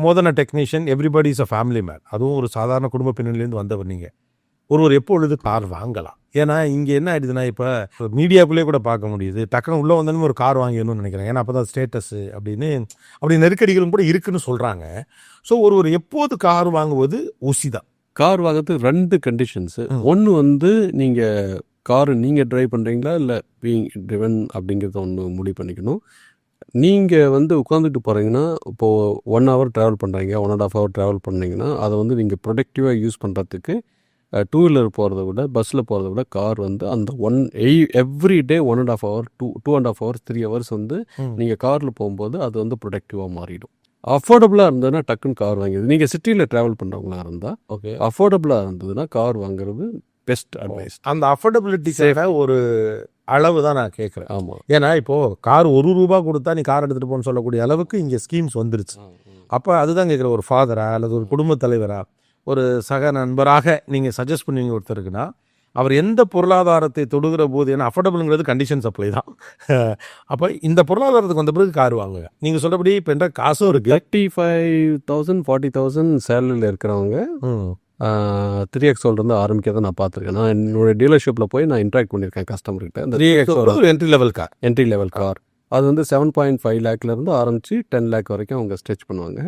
மோதன technician, everybody is a family man. அதுவும் ஒரு சாதாரண குடும்ப பின்னணியிலேருந்து வந்தவர் நீங்கள். ஒருவர் எப்பொழுது கார் வாங்கலாம்? ஏன்னா இங்கே என்ன ஆயிடுதுன்னா, இப்போ மீடியாக்குள்ளேயே கூட பார்க்க முடியுது, டக்குனு உள்ளே வந்தாலும் ஒரு கார் வாங்கணும்னு நினைக்கிறேன். ஏன்னா அப்போ தான் ஸ்டேட்டஸு அப்படின்னு அப்படி நெருக்கடிகளும் கூட இருக்குன்னு சொல்கிறாங்க. ஸோ ஒருவர் எப்போது கார் வாங்குவது உசிதா? கார் வாங்குறதுக்கு 2 கண்டிஷன்ஸு. ஒன்று வந்து நீங்கள் காரு நீங்கள் ட்ரைவ் பண்ணுறீங்களா இல்லை பீயிங் ட்ரிவன் அப்படிங்கிறத ஒன்று முடிவு பண்ணிக்கணும். நீங்கள் வந்து உட்காந்துட்டு போகிறீங்கன்னா, இப்போது 1 ஹவர் ட்ராவல் பண்ணுறீங்க, 1.5 ஹவர் ட்ராவல் பண்ணிங்கன்னா, அதை வந்து நீங்கள் ப்ரொடக்டிவாக யூஸ் பண்ணுறதுக்கு டூ வீலர் போகிறத விட, பஸ்ஸில் போகிறத விட கார் வந்து அந்த every day 1.5 hour 2.5 hours 3 hours வந்து நீங்கள் காரில் போகும்போது அது வந்து ப்ரொடக்டிவாக மாறிடும். அஃபோர்டபுளாக இருந்ததுன்னா டக்குன்னு கார் வாங்கிடுது. நீங்கள் சிட்டியில் ட்ராவல் பண்ணுறவங்களா இருந்தால் ஓகே, அஃபோர்டபுளாக இருந்ததுன்னா கார் வாங்குறது பெஸ்ட் அட்வைஸ். அந்த அஃபோர்டபிலிட்டிக்காக ஒரு அளவு தான் நான் கேட்குறேன். ஆமாம், ஏன்னா இப்போது கார் ₹1 கொடுத்தா நீ கார் எடுத்துகிட்டு போன்னு சொல்லக்கூடிய அளவுக்கு இங்கே ஸ்கீம்ஸ் வந்துருச்சு. அப்போ அதுதான் கேட்குறேன், ஒரு ஃபாதரா அல்லது ஒரு குடும்பத் தலைவரா, ஒரு சக நண்பராக நீங்கள் சஜஸ்ட் பண்ணுவீங்க ஒருத்தருக்குன்னா, அவர் எந்த பொருளாதாரத்தை தொடுகிற போது, ஏன்னா அஃபோர்டபுளுங்கிறது கண்டிஷன் சப்ளை தான். அப்போ இந்த பொருளாதாரத்துக்கு வந்த பிறகு கார் வாங்குங்க. நீங்கள் சொல்கிறபடி இப்போ என்ற காசும் இருக்குது. 35,000 40,000 சேலரியில் இருக்கிறவங்க 3X இருந்து ஆரம்பிக்கிறத நான் பார்த்துருக்கேன். நான் என்னோட டீலர்ஷிப்பில் போய் நான் இன்ட்ராக்ட் பண்ணியிருக்கேன் கஸ்டமர்கிட்ட. இந்த 3X ஒரு என்ட்ரி லெவல் கார் அது வந்து 7.5 லேக்லேருந்து ஆரம்பித்து 10 லேக் வரைக்கும் அவங்க ஸ்ட்ரெச் பண்ணுவாங்க.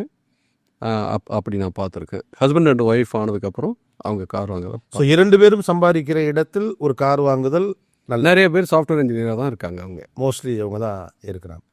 அப்படி நான் பார்த்துருக்கேன். ஹஸ்பண்ட் அண்ட் ஒய்ஃப் ஆனதுக்கப்புறம் அவங்க கார் வாங்குறோம். ஸோ 2 பேரும் சம்பாதிக்கிற இடத்தில் ஒரு கார் வாங்குதல் நிறைய பேர் சாஃப்ட்வேர் இன்ஜினியராக தான் இருக்காங்க. அவங்க மோஸ்ட்லி அவங்க தான் இருக்கிறாங்க.